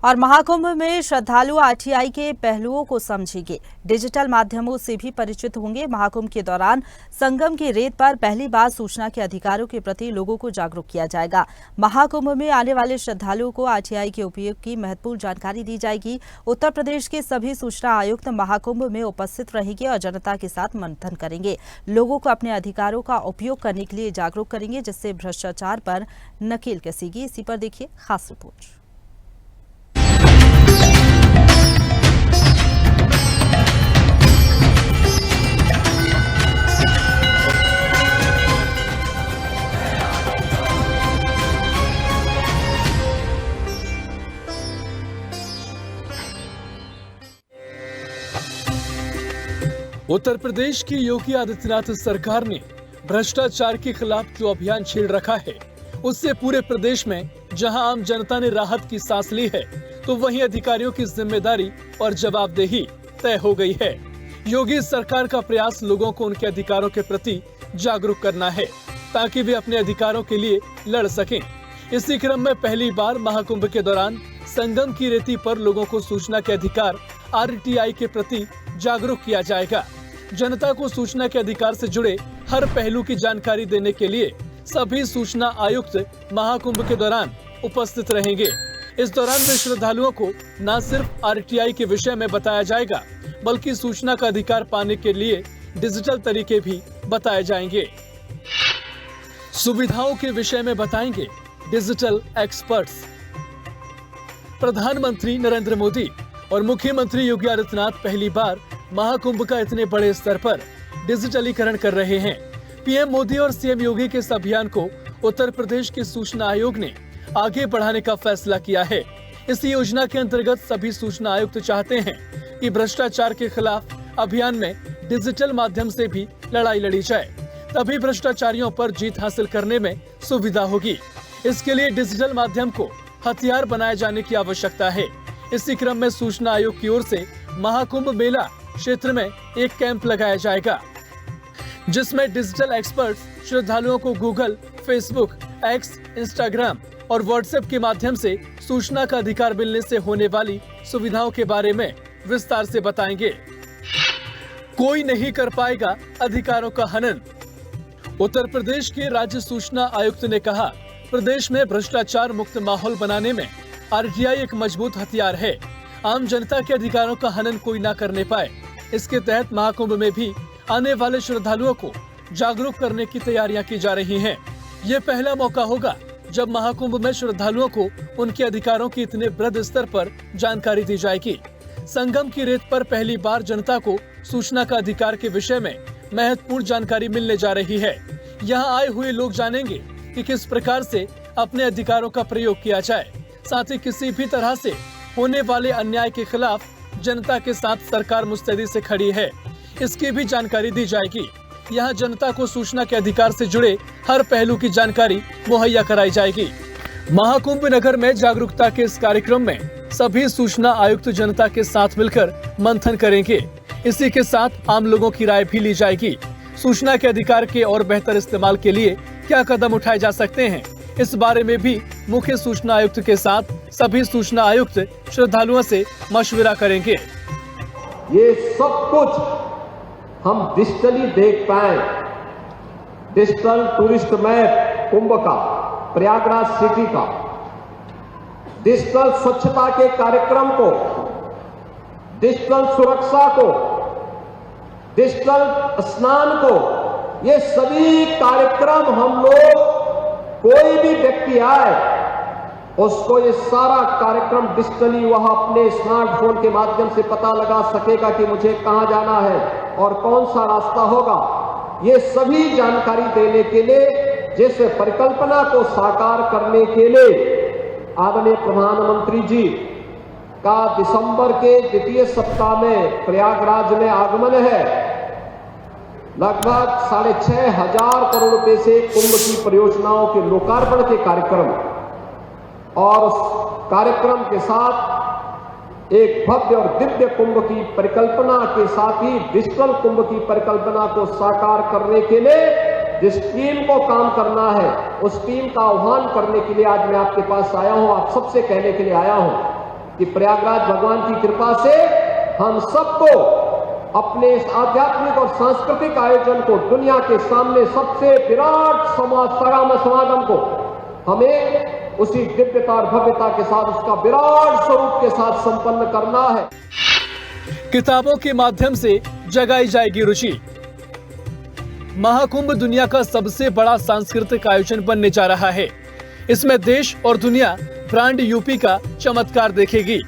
और महाकुंभ में श्रद्धालु आरटीआई के पहलुओं को समझेंगे, डिजिटल माध्यमों से भी परिचित होंगे। महाकुंभ के दौरान संगम की रेत पर पहली बार सूचना के अधिकारों के प्रति लोगों को जागरूक किया जाएगा। महाकुंभ में आने वाले श्रद्धालुओं को आरटीआई के उपयोग की महत्वपूर्ण जानकारी दी जाएगी। उत्तर प्रदेश के सभी सूचना आयुक्त महाकुंभ में उपस्थित रहेंगे और जनता के साथ मंथन करेंगे। लोगों को अपने अधिकारों का उपयोग करने के लिए जागरूक करेंगे, जिससे भ्रष्टाचार पर नकेल कसेगी। इसी पर देखिए खास रिपोर्ट। उत्तर प्रदेश की योगी आदित्यनाथ सरकार ने भ्रष्टाचार के खिलाफ जो अभियान छेड़ रखा है, उससे पूरे प्रदेश में जहां आम जनता ने राहत की सांस ली है, तो वहीं अधिकारियों की जिम्मेदारी और जवाबदेही तय हो गई है। योगी सरकार का प्रयास लोगों को उनके अधिकारों के प्रति जागरूक करना है, ताकि वे अपने अधिकारों के लिए लड़ सकें। इसी क्रम में पहली बार महाकुंभ के दौरान संगम की रेती पर लोगों को सूचना के अधिकार आरटीआई के प्रति जागरूक किया जाएगा। जनता को सूचना के अधिकार से जुड़े हर पहलू की जानकारी देने के लिए सभी सूचना आयुक्त महाकुंभ के दौरान उपस्थित रहेंगे। इस दौरान वे श्रद्धालुओं को न सिर्फ आरटीआई के विषय में बताया जाएगा, बल्कि सूचना का अधिकार पाने के लिए डिजिटल तरीके भी बताए जाएंगे। सुविधाओं के विषय में बताएंगे डिजिटल एक्सपर्ट्स। प्रधानमंत्री नरेंद्र मोदी और मुख्यमंत्री योगी आदित्यनाथ पहली बार महाकुंभ का इतने बड़े स्तर पर डिजिटलीकरण कर रहे हैं। पीएम मोदी और सीएम योगी के इस अभियान को उत्तर प्रदेश के सूचना आयोग ने आगे बढ़ाने का फैसला किया है। इस योजना के अंतर्गत सभी सूचना आयुक्त चाहते हैं कि भ्रष्टाचार के खिलाफ अभियान में डिजिटल माध्यम से भी लड़ाई लड़ी जाए, तभी भ्रष्टाचारियों पर जीत हासिल करने में सुविधा होगी। इसके लिए डिजिटल माध्यम को हथियार बनाए जाने की आवश्यकता है। इसी क्रम में सूचना आयोग की ओर से महाकुंभ मेला क्षेत्र में एक कैंप लगाया जाएगा, जिसमें डिजिटल एक्सपर्ट्स श्रद्धालुओं को गूगल, फेसबुक, एक्स, इंस्टाग्राम और व्हाट्सएप के माध्यम से सूचना का अधिकार मिलने से होने वाली सुविधाओं के बारे में विस्तार से बताएंगे। कोई नहीं कर पाएगा अधिकारों का हनन। उत्तर प्रदेश के राज्य सूचना आयुक्त ने कहा, प्रदेश में भ्रष्टाचार मुक्त माहौल बनाने में आरटीआई एक मजबूत हथियार है। आम जनता के अधिकारों का हनन कोई ना करने पाए। इसके तहत महाकुंभ में भी आने वाले श्रद्धालुओं को जागरूक करने की तैयारियां की जा रही हैं। ये पहला मौका होगा जब महाकुंभ में श्रद्धालुओं को उनके अधिकारों की इतने वृहद स्तर पर जानकारी दी जाएगी। संगम की रेत पर पहली बार जनता को सूचना का अधिकार के विषय में महत्वपूर्ण जानकारी मिलने जा रही है। यहाँ आए हुए लोग जानेंगे कि किस प्रकार से अपने अधिकारों का प्रयोग किया जाए। साथ ही किसी भी तरह से होने वाले अन्याय के खिलाफ जनता के साथ सरकार मुस्तैदी से खड़ी है, इसकी भी जानकारी दी जाएगी। यहाँ जनता को सूचना के अधिकार से जुड़े हर पहलू की जानकारी मुहैया कराई जाएगी। महाकुंभ नगर में जागरूकता के इस कार्यक्रम में सभी सूचना आयुक्त जनता के साथ मिलकर मंथन करेंगे। इसी के साथ आम लोगों की राय भी ली जाएगी। सूचना के अधिकार के और बेहतर इस्तेमाल के लिए क्या कदम उठाए जा सकते हैं, इस बारे में भी मुख्य सूचना आयुक्त के साथ सभी सूचना आयुक्त श्रद्धालुओं से मशविरा करेंगे। ये सब कुछ हम डिजिटली देख पाए। डिजिटल टूरिस्ट मैप कुंभ का, प्रयागराज सिटी का, डिजिटल स्वच्छता के कार्यक्रम को, डिजिटल सुरक्षा को, डिजिटल स्नान को, ये सभी कार्यक्रम हम लोग, कोई भी व्यक्ति आए उसको ये सारा कार्यक्रम डिजिटली वह अपने स्मार्टफोन के माध्यम से पता लगा सकेगा कि मुझे कहां जाना है और कौन सा रास्ता होगा। ये सभी जानकारी देने के लिए, जिस परिकल्पना को साकार करने के लिए आदरणीय प्रधानमंत्री जी का दिसंबर के द्वितीय सप्ताह में प्रयागराज में आगमन है। लगभग 6,500 करोड़ रुपए से कुंभ की परियोजनाओं के लोकार्पण के कार्यक्रम और उस कार्यक्रम के साथ एक भव्य और दिव्य कुंभ की परिकल्पना के साथ ही डिजिटल कुंभ की परिकल्पना को साकार करने के लिए जिस टीम को काम करना है, उस टीम का आह्वान करने के लिए आज मैं आपके पास आया हूं, आप सबसे कहने के लिए आया हूं कि प्रयागराज भगवान की कृपा से हम सबको अपने इस आध्यात्मिक और सांस्कृतिक आयोजन को, दुनिया के सामने सबसे विराट समागम को हमें उसी दिव्यता और भव्यता के साथ, उसका विराट स्वरूप के साथ संपन्न करना है। किताबों के माध्यम से जगाई जाएगी रुचि। महाकुंभ दुनिया का सबसे बड़ा सांस्कृतिक आयोजन बनने जा रहा है। इसमें देश और दुनिया ब्रांड यूपी का चमत्कार देखेगी।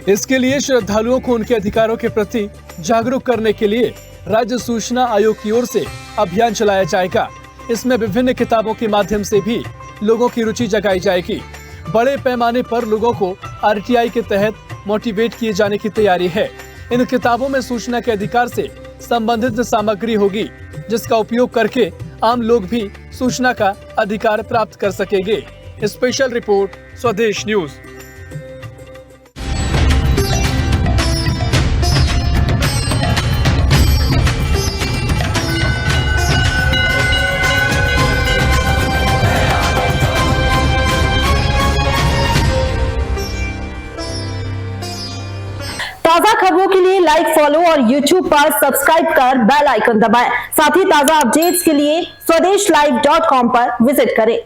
इसके लिए श्रद्धालुओं को उनके अधिकारों के प्रति जागरूक करने के लिए राज्य सूचना आयोग की ओर से अभियान चलाया जाएगा। इसमें विभिन्न किताबों के माध्यम से भी लोगों की रुचि जगाई जाएगी। बड़े पैमाने पर लोगों को आरटीआई के तहत मोटिवेट किए जाने की तैयारी है। इन किताबों में सूचना के अधिकार से संबंधित सामग्री होगी, जिसका उपयोग करके आम लोग भी सूचना का अधिकार प्राप्त कर सकेंगे। स्पेशल रिपोर्ट, स्वदेश न्यूज। ताजा खबरों के लिए लाइक, फॉलो और YouTube पर सब्सक्राइब कर बेल आइकन दबाएं। साथ ही ताजा अपडेट्स के लिए SwadeshLive.com पर विजिट करें।